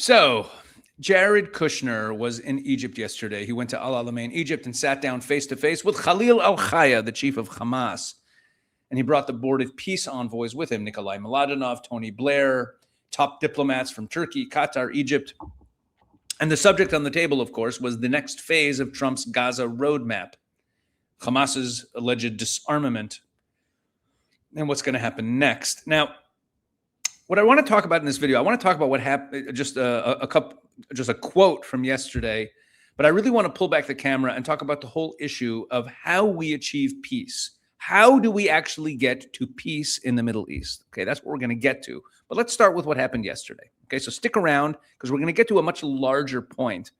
So, Jared Kushner was in Egypt yesterday. He went to Al Alamein, Egypt, and sat down face-to-face with Khalil al-Khaya, the chief of Hamas. And he brought the board of peace envoys with him, Nikolai Mladenov, Tony Blair, top diplomats from Turkey, Qatar, Egypt. And the subject on the table, of course, was the next phase of Trump's Gaza roadmap, Hamas's alleged disarmament, and what's going to happen next. Now, what I want to talk about in this video, I want to talk about what happened, just a quote from yesterday, but I really want to pull back the camera and talk about the whole issue of how we achieve peace. How do we actually get to peace in the Middle East? Okay, that's what we're going to get to. But let's start with what happened yesterday. Okay, so stick around because we're going to get to a much larger point,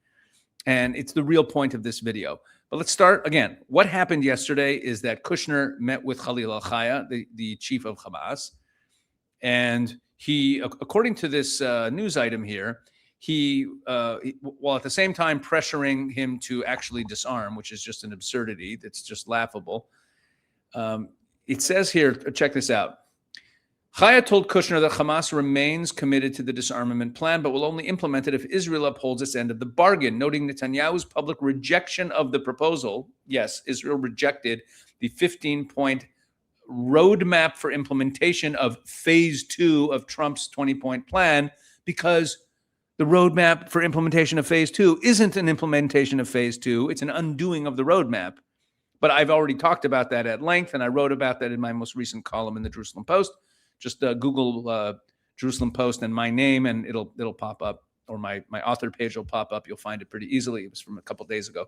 and it's the real point of this video. But let's start again. What happened yesterday is that Kushner met with Khalil al-Khaya, the chief of Hamas, and he, according to this news item here, while at the same time pressuring him to actually disarm, which is just an absurdity, that's just laughable. It says here, check this out. Khaya told Kushner that Hamas remains committed to the disarmament plan, but will only implement it if Israel upholds its end of the bargain, noting Netanyahu's public rejection of the proposal. Yes, Israel rejected the 15-point roadmap for implementation of phase 2 of Trump's 20-point plan, because the roadmap for implementation of phase 2 isn't an implementation of phase 2. It's an undoing of the roadmap. But I've already talked about that at length, and I wrote about that in my most recent column in the Jerusalem Post. Just Google Jerusalem Post and my name, and it'll pop up, or my author page will pop up. You'll find it pretty easily. It was from a couple days ago.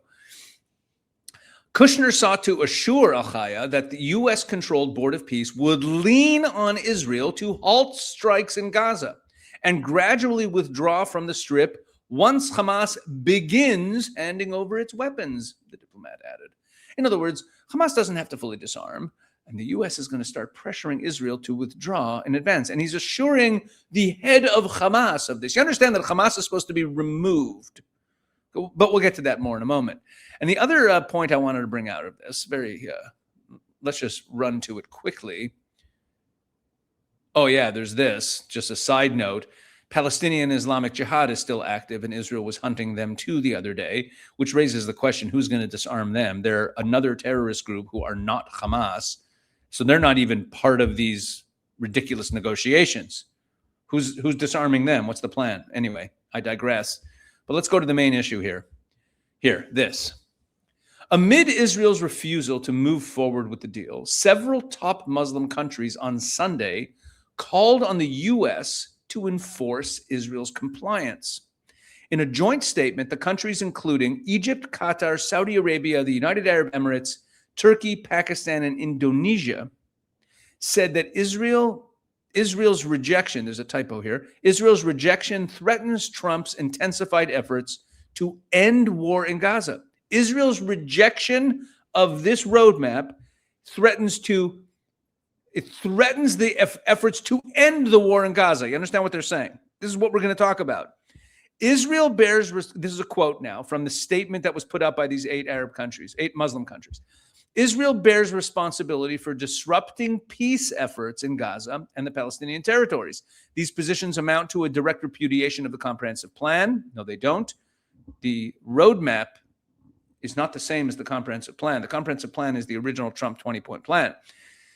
Kushner sought to assure al-Khaya that the U.S.-controlled Board of Peace would lean on Israel to halt strikes in Gaza and gradually withdraw from the Strip once Hamas begins handing over its weapons, the diplomat added. In other words, Hamas doesn't have to fully disarm, and the U.S. is going to start pressuring Israel to withdraw in advance. And he's assuring the head of Hamas of this. You understand that Hamas is supposed to be removed, but we'll get to that more in a moment. And the other point I wanted to bring out of this, let's just run to it quickly. Oh, yeah, there's this. Just a side note. Palestinian Islamic Jihad is still active, and Israel was hunting them too the other day, which raises the question, who's going to disarm them? They're another terrorist group who are not Hamas, so they're not even part of these ridiculous negotiations. Who's disarming them? What's the plan? Anyway, I digress. But let's go to the main issue here. This. Amid Israel's refusal to move forward with the deal, several top Muslim countries on Sunday called on the U.S. to enforce Israel's compliance. In a joint statement, the countries including Egypt, Qatar, Saudi Arabia, the United Arab Emirates, Turkey, Pakistan, and Indonesia said that Israel's rejection, there's a typo here, Israel's rejection threatens Trump's intensified efforts to end war in Gaza. Israel's rejection of this roadmap threatens the efforts to end the war in Gaza. You understand what they're saying? This is what we're going to talk about. Israel bears, this is a quote now from the statement that was put out by these 8 Muslim countries. Israel bears responsibility for disrupting peace efforts in Gaza and the Palestinian territories. These positions amount to a direct repudiation of the comprehensive plan. No, they don't. The roadmap is not the same as the comprehensive plan. The comprehensive plan is the original Trump 20-point plan.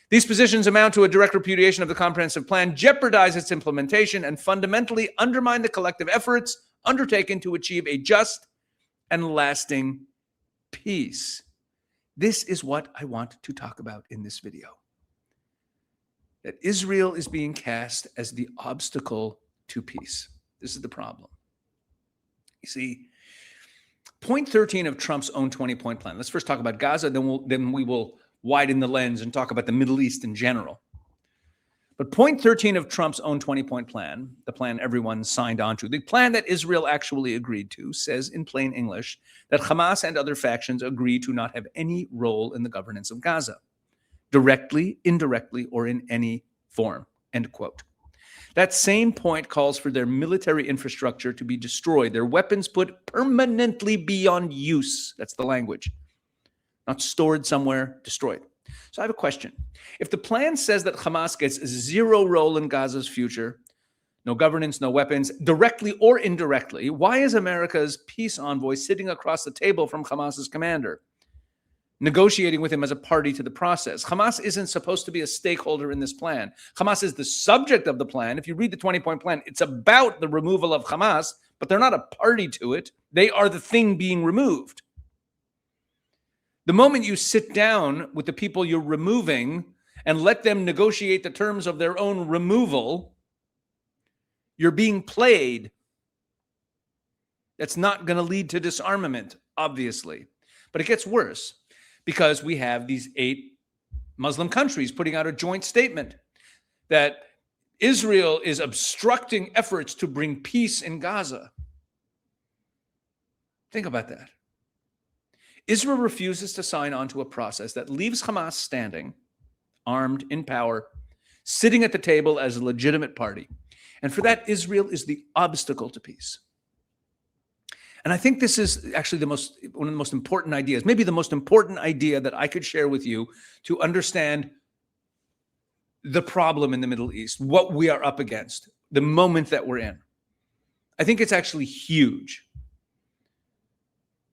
These positions amount to a direct repudiation of the comprehensive plan, jeopardize its implementation, and fundamentally undermine the collective efforts undertaken to achieve a just and lasting peace. This is what I want to talk about in this video. That Israel is being cast as the obstacle to peace. This is the problem. You see, point 13 of Trump's own 20-point plan. Let's first talk about Gaza, then we will widen the lens and talk about the Middle East in general. But point 13 of Trump's own 20-point plan, the plan everyone signed on to, the plan that Israel actually agreed to, says in plain English that Hamas and other factions agree to not have any role in the governance of Gaza, directly, indirectly, or in any form, end quote. That same point calls for their military infrastructure to be destroyed, their weapons put permanently beyond use. That's the language. Not stored somewhere, destroyed. So I have a question. If the plan says that Hamas gets zero role in Gaza's future, no governance, no weapons, directly or indirectly. Why is America's peace envoy sitting across the table from Hamas's commander, negotiating with him as a party to the process? Hamas isn't supposed to be a stakeholder in this plan. Hamas is the subject of the plan. If you read the 20-point plan, it's about the removal of Hamas, but they're not a party to it. They are the thing being removed. The moment you sit down with the people you're removing and let them negotiate the terms of their own removal, you're being played. That's not going to lead to disarmament, obviously. But it gets worse because we have these 8 Muslim countries putting out a joint statement that Israel is obstructing efforts to bring peace in Gaza. Think about that. Israel refuses to sign on to a process that leaves Hamas standing, armed, in power, sitting at the table as a legitimate party. And for that, Israel is the obstacle to peace. And I think this is actually one of the most important ideas, maybe the most important idea that I could share with you to understand the problem in the Middle East, what we are up against, the moment that we're in. I think it's actually huge.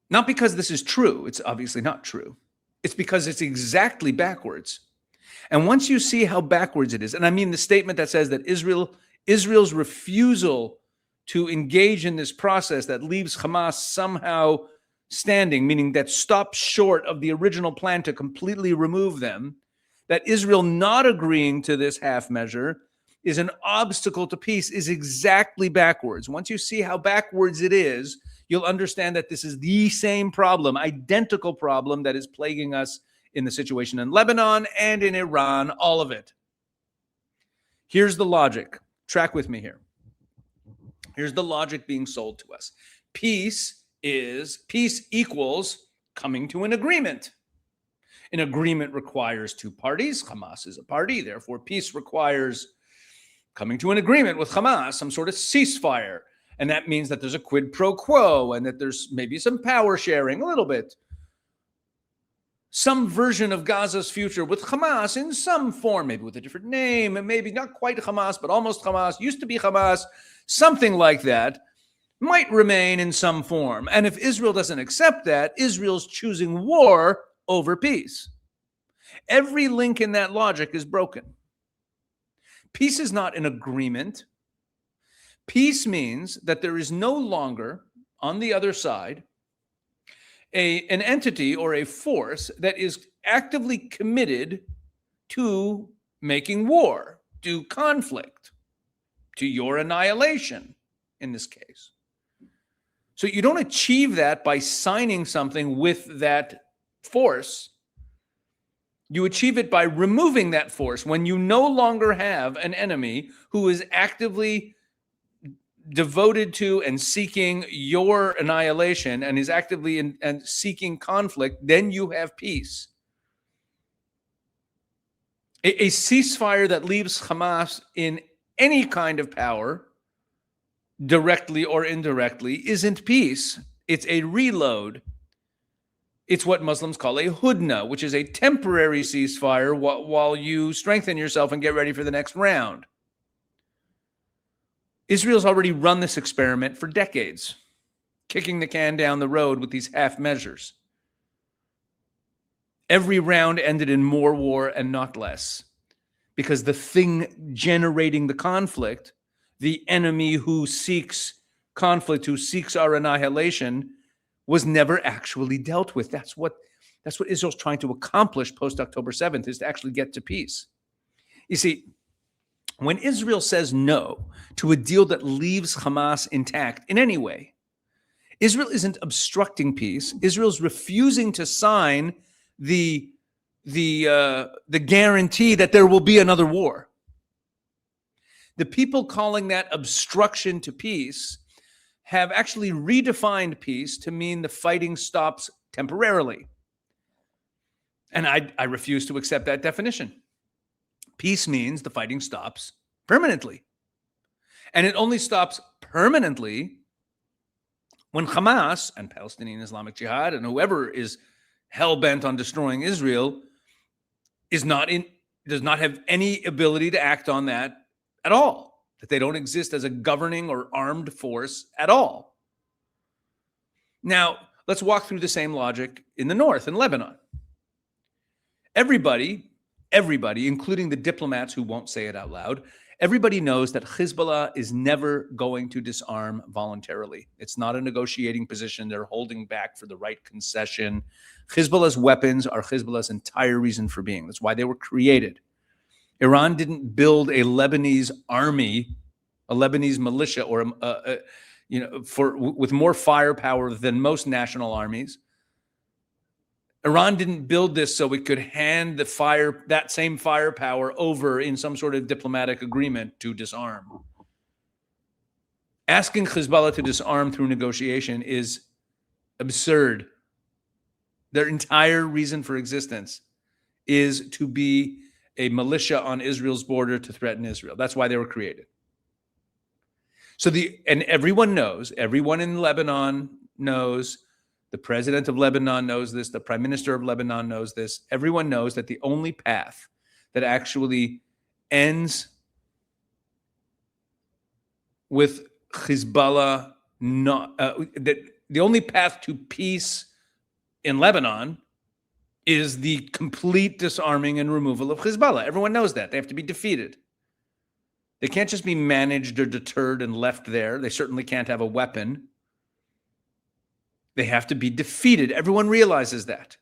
Not because this is true. It's obviously not true. It's because it's exactly backwards. And once you see how backwards it is, and I mean the statement that says that Israel's refusal to engage in this process that leaves Hamas somehow standing, meaning that stops short of the original plan to completely remove them, that Israel not agreeing to this half measure is an obstacle to peace, is exactly backwards. Once you see how backwards it is, you'll understand that this is the same problem, identical problem that is plaguing us in the situation in Lebanon and in Iran, all of it. Here's the logic. Track with me here. Here's the logic being sold to us. Peace equals coming to an agreement. An agreement requires 2 parties. Hamas is a party. Therefore, peace requires coming to an agreement with Hamas, some sort of ceasefire. And that means that there's a quid pro quo and that there's maybe some power sharing, a little bit. Some version of Gaza's future with Hamas in some form, maybe with a different name, and maybe not quite Hamas, but almost Hamas, used to be Hamas, something like that, might remain in some form. And if Israel doesn't accept that, Israel's choosing war over peace. Every link in that logic is broken. Peace is not an agreement. Peace means that there is no longer, on the other side, an entity or a force that is actively committed to making war, to conflict, to your annihilation in this case. So you don't achieve that by signing something with that force. You achieve it by removing that force when you no longer have an enemy who is actively devoted to and seeking your annihilation and is actively and seeking conflict. Then you have peace. A ceasefire that leaves Hamas in any kind of power, directly or indirectly, isn't peace. It's a reload. It's what Muslims call a hudna, which is a temporary ceasefire while you strengthen yourself and get ready for the next round. Israel's already run this experiment for decades, kicking the can down the road with these half measures. Every round ended in more war and not less, because the thing generating the conflict, the enemy who seeks conflict, who seeks our annihilation, was never actually dealt with. That's what Israel's trying to accomplish post-October 7th, is to actually get to peace. You see, when Israel says no to a deal that leaves Hamas intact in any way, Israel isn't obstructing peace. Israel's refusing to sign the guarantee that there will be another war. The people calling that obstruction to peace have actually redefined peace to mean the fighting stops temporarily. And I refuse to accept that definition. Peace means the fighting stops permanently. And it only stops permanently when Hamas and Palestinian Islamic Jihad and whoever is hell-bent on destroying Israel does not have any ability to act on that at all. that they don't exist as a governing or armed force at all. Now, let's walk through the same logic in the north, in Lebanon. Everybody, including the diplomats who won't say it out loud, everybody knows that Hezbollah is never going to disarm voluntarily. It's not a negotiating position. They're holding back for the right concession. Hezbollah's weapons are Hezbollah's entire reason for being. That's why they were created. Iran didn't build a Lebanese army, a Lebanese militia, or with more firepower than most national armies. Iran didn't build this so it could hand that same firepower over in some sort of diplomatic agreement to disarm. Asking Hezbollah to disarm through negotiation is absurd. Their entire reason for existence is to be a militia on Israel's border to threaten Israel. That's why they were created. And everyone knows, everyone in Lebanon knows, the president of Lebanon knows this, the prime minister of Lebanon knows this, everyone knows that the only path that actually ends with Hezbollah, the only path to peace in Lebanon is the complete disarming and removal of Hezbollah. Everyone knows that. They have to be defeated. They can't just be managed or deterred and left there. They certainly can't have a weapon. They have to be defeated. Everyone realizes that.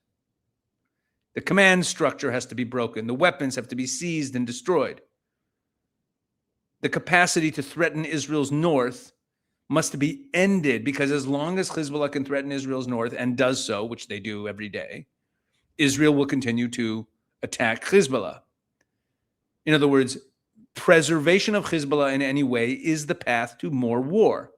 The command structure has to be broken. The weapons have to be seized and destroyed. The capacity to threaten Israel's north must be ended, because as long as Hezbollah can threaten Israel's north, and does so, which they do every day, Israel will continue to attack Hezbollah. In other words, preservation of Hezbollah in any way is the path to more war.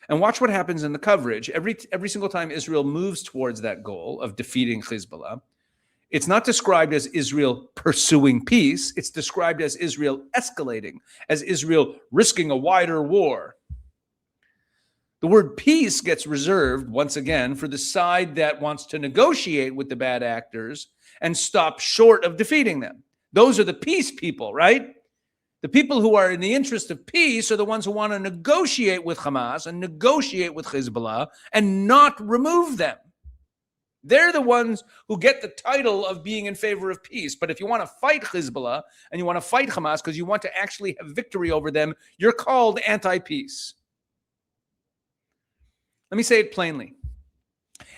And watch what happens in the coverage. Every single time Israel moves towards that goal of defeating Hezbollah, it's not described as Israel pursuing peace. It's described as Israel escalating, as Israel risking a wider war. The word peace gets reserved, once again, for the side that wants to negotiate with the bad actors and stop short of defeating them. Those are the peace people, right? The people who are in the interest of peace are the ones who want to negotiate with Hamas and negotiate with Hezbollah and not remove them. They're the ones who get the title of being in favor of peace. But if you want to fight Hezbollah and you want to fight Hamas because you want to actually have victory over them, you're called anti-peace. Let me say it plainly.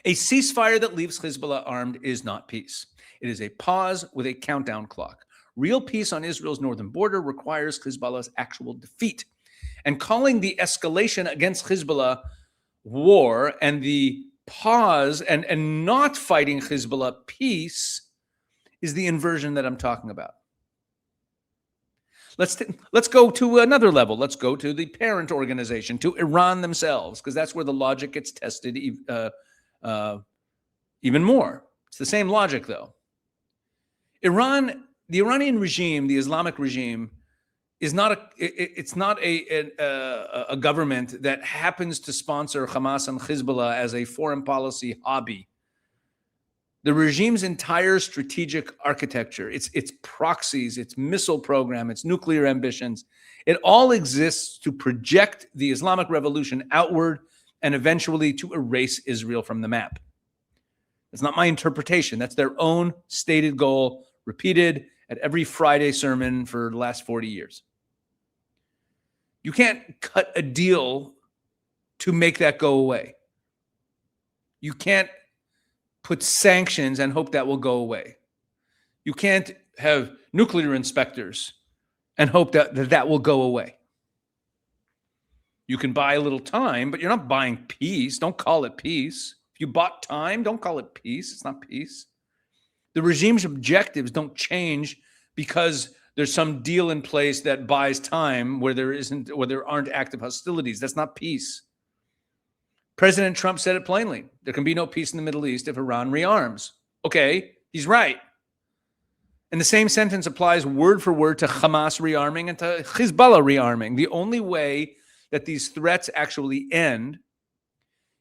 A ceasefire that leaves Hezbollah armed is not peace. It is a pause with a countdown clock. Real peace on Israel's northern border requires Hezbollah's actual defeat. And calling the escalation against Hezbollah war and the pause and not fighting Hezbollah peace is the inversion that I'm talking about. Let's go to another level. Let's go to the parent organization, to Iran themselves, because that's where the logic gets tested even more. It's the same logic, though. The Iranian regime, the Islamic regime, is not a government that happens to sponsor Hamas and Hezbollah as a foreign policy hobby. The regime's entire strategic architecture, its proxies, its missile program, its nuclear ambitions, it all exists to project the Islamic revolution outward and eventually to erase Israel from the map. It's not my interpretation. That's their own stated goal, repeated at every Friday sermon for the last 40 years. You can't cut a deal to make that go away. You can't put sanctions and hope that will go away. You can't have nuclear inspectors and hope that will go away. You can buy a little time, but you're not buying peace. Don't call it peace. If you bought time, don't call it peace. It's not peace. The regime's objectives don't change because there's some deal in place that buys time where there aren't active hostilities. That's not peace. President Trump said it plainly. There can be no peace in the Middle East if Iran rearms. Okay, he's right. And the same sentence applies word for word to Hamas rearming and to Hezbollah rearming. The only way that these threats actually end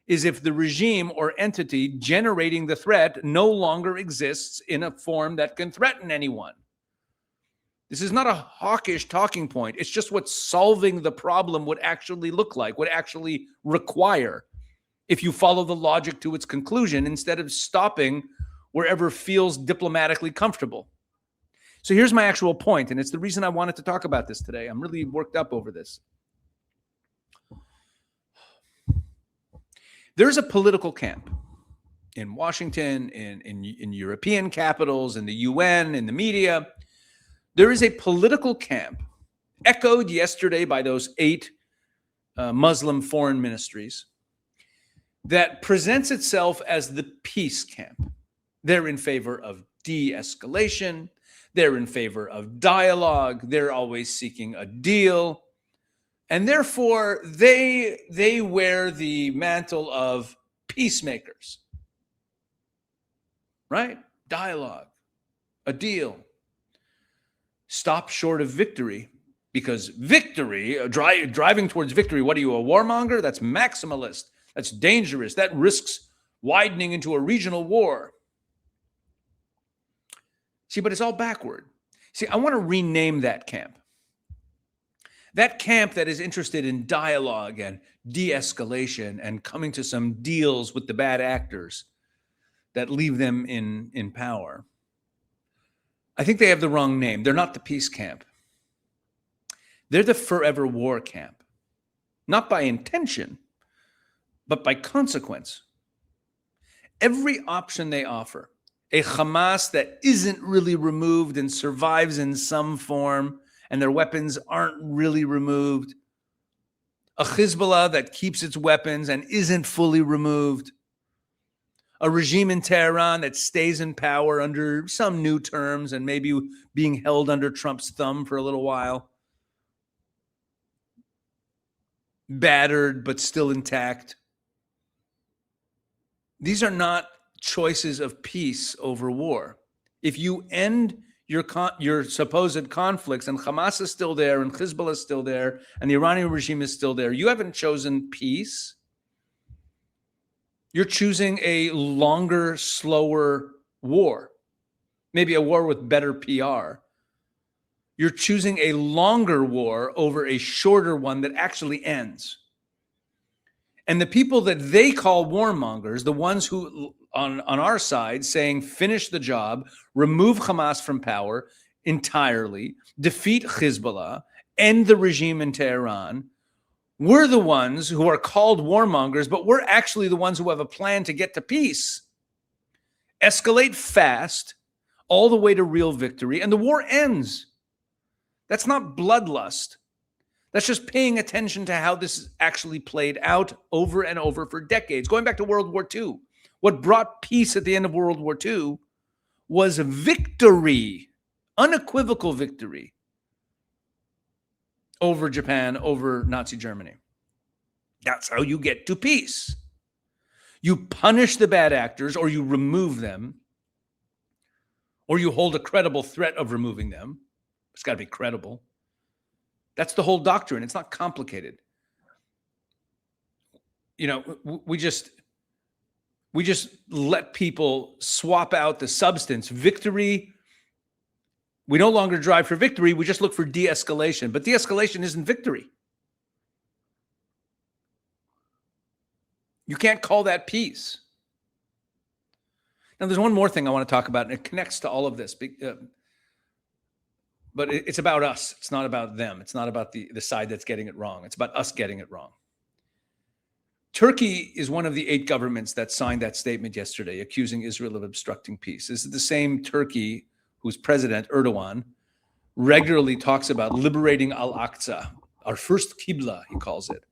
is if the regime or entity generating the threat no longer exists in a form that can threaten anyone. This is not a hawkish talking point. It's just what solving the problem would actually look like, would actually require, if you follow the logic to its conclusion instead of stopping wherever feels diplomatically comfortable. So here's my actual point, and it's the reason I wanted to talk about this today. I'm really worked up over this. There's a political camp in Washington, in European capitals, in the UN, in the media. There is a political camp echoed yesterday by those 8 Muslim foreign ministries that presents itself as the peace camp. They're in favor of de-escalation. They're in favor of dialogue. They're always seeking a deal. And therefore, they wear the mantle of peacemakers, right? Dialogue, a deal. Stop short of victory, because victory, driving towards victory, what are you, a warmonger? That's maximalist. That's dangerous. That risks widening into a regional war. See, but it's all backward. See, I want to rename that camp. That camp that is interested in dialogue and de-escalation and coming to some deals with the bad actors that leave them in power. I think they have the wrong name. They're not the peace camp. They're the forever war camp. Not by intention, but by consequence. Every option they offer, a Hamas that isn't really removed and survives in some form, and their weapons aren't really removed, a Hezbollah that keeps its weapons and isn't fully removed, a regime in Tehran that stays in power under some new terms and maybe being held under Trump's thumb for a little while, battered but still intact. These are not choices of peace over war. If you end your supposed conflicts and Hamas is still there and Hezbollah is still there and the Iranian regime is still there, you haven't chosen peace. You're choosing a longer, slower war, maybe a war with better PR. You're choosing a longer war over a shorter one that actually ends. And the people that they call warmongers, the ones who on our side saying finish the job, remove Hamas from power entirely, defeat Hezbollah, end the regime in Tehran, we're the ones who are called warmongers, but we're actually the ones who have a plan to get to peace. Escalate fast, all the way to real victory, and the war ends. That's not bloodlust. That's just paying attention to how this actually played out over and over for decades. Going back to World War II, what brought peace at the end of World War II was victory, unequivocal victory over Japan, over Nazi Germany. That's how you get to peace. You punish the bad actors, or you remove them, or you hold a credible threat of removing them. It's got to be credible. That's the whole doctrine. It's not complicated. You know, we just let people swap out the substance. Victory, we no longer drive for victory. We just look for de-escalation. But de-escalation isn't victory. You can't call that peace. Now, there's one more thing I want to talk about, and it connects to all of this. But it's about us. It's not about them. It's not about the side that's getting it wrong. It's about us getting it wrong. Turkey is one of the 8 governments that signed that statement yesterday, accusing Israel of obstructing peace. This is the same Turkey whose president, Erdogan, regularly talks about liberating Al-Aqsa, our first Qibla, he calls it,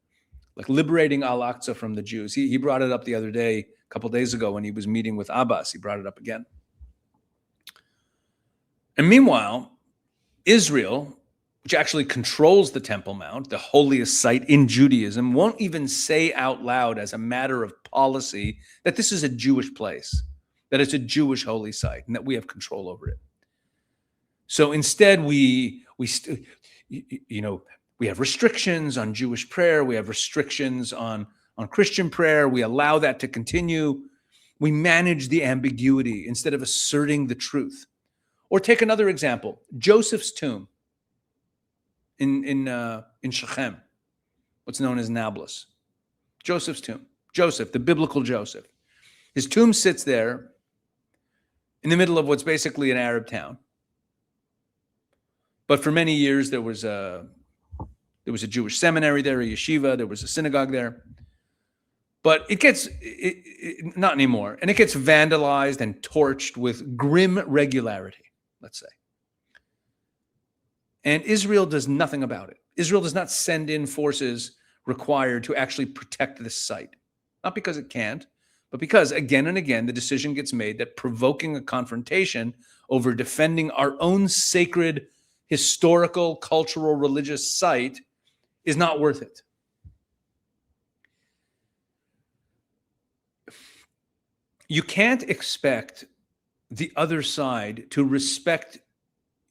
like liberating Al-Aqsa from the Jews. He brought it up the other day, a couple of days ago, when he was meeting with Abbas. He brought it up again. And meanwhile, Israel, which actually controls the Temple Mount, the holiest site in Judaism, won't even say out loud as a matter of policy that this is a Jewish place, that it's a Jewish holy site, and that we have control over it. So instead, we have restrictions on Jewish prayer. We have restrictions on Christian prayer. We allow that to continue. We manage the ambiguity instead of asserting the truth, Or take another example, Joseph's tomb in Shechem, what's known as Nablus. Joseph's tomb. Joseph, the biblical Joseph. His tomb sits there in the middle of what's basically an Arab town. But for many years, there was a Jewish seminary there, a yeshiva, there was a synagogue there. But it gets, not anymore, and it gets vandalized and torched with grim regularity, let's say. And Israel does nothing about it. Israel does not send in forces required to actually protect this site. Not because it can't, but because again and again, the decision gets made that provoking a confrontation over defending our own sacred, historical, cultural, religious site is not worth it. You can't expect the other side to respect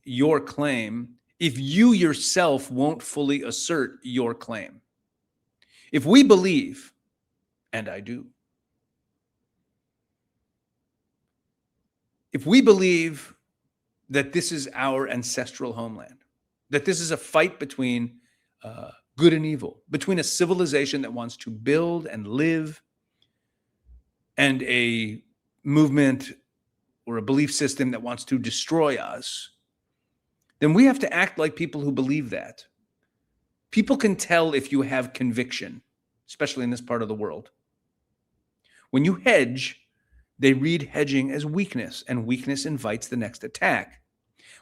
your claim if you yourself won't fully assert your claim. If we believe, and I do, if we believe that this is our ancestral homeland, that this is a fight between good and evil, between a civilization that wants to build and live and a movement or a belief system that wants to destroy us, then we have to act like people who believe that. People can tell if you have conviction, especially in this part of the world. When you hedge, they read hedging as weakness, and weakness invites the next attack.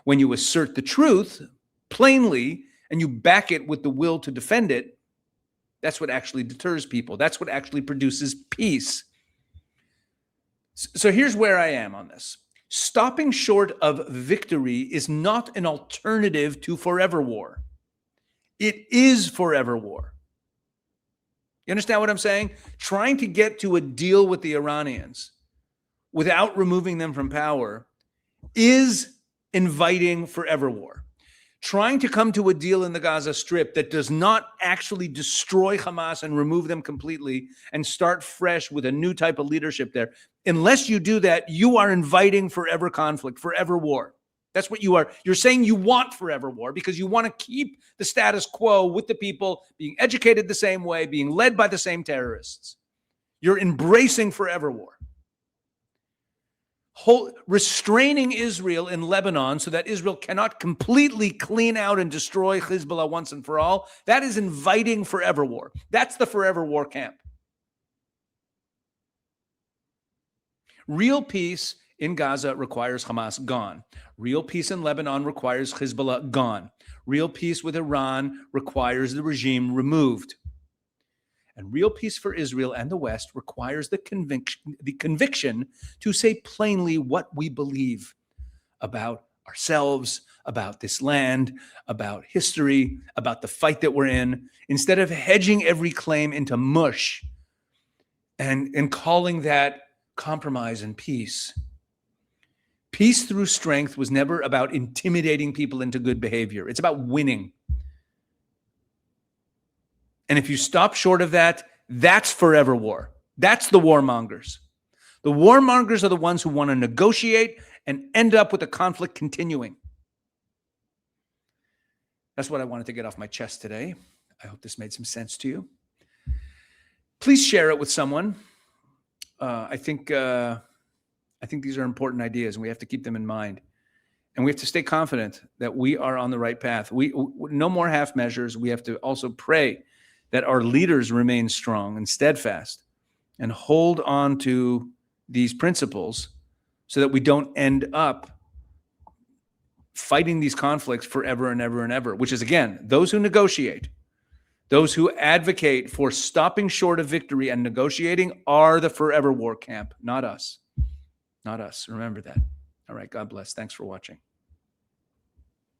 When you assert the truth plainly and you back it with the will to defend it, that's what actually deters people. That's what actually produces peace. So here's where I am on this. Stopping short of victory is not an alternative to forever war. It is forever war. You understand what I'm saying? Trying to get to a deal with the Iranians without removing them from power is inviting forever war. Trying to come to a deal in the Gaza Strip that does not actually destroy Hamas and remove them completely and start fresh with a new type of leadership there, unless you do that, you are inviting forever conflict, forever war. That's what you are. You're saying you want forever war because you want to keep the status quo with the people being educated the same way, being led by the same terrorists. You're embracing forever war. Restraining Israel in Lebanon so that Israel cannot completely clean out and destroy Hezbollah once and for all, that is inviting forever war. That's the forever war camp. Real peace in Gaza requires Hamas gone. Real peace in Lebanon requires Hezbollah gone. Real peace with Iran requires the regime removed. And real peace for Israel and the West requires the conviction to say plainly what we believe about ourselves, about this land, about history, about the fight that we're in, instead of hedging every claim into mush and calling that compromise and peace. Peace through strength was never about intimidating people into good behavior. It's about winning. And if you stop short of that, that's forever war. That's the warmongers. The warmongers are the ones who want to negotiate and end up with the conflict continuing. That's what I wanted to get off my chest today. I hope this made some sense to you. Please share it with someone. I think these are important ideas, and we have to keep them in mind. And we have to stay confident that we are on the right path. No more half measures. We have to also pray that our leaders remain strong and steadfast and hold on to these principles so that we don't end up fighting these conflicts forever and ever and ever, which is, again, those who negotiate, those who advocate for stopping short of victory and negotiating are the forever war camp, not us. Not us. Remember that. All right. God bless. Thanks for watching.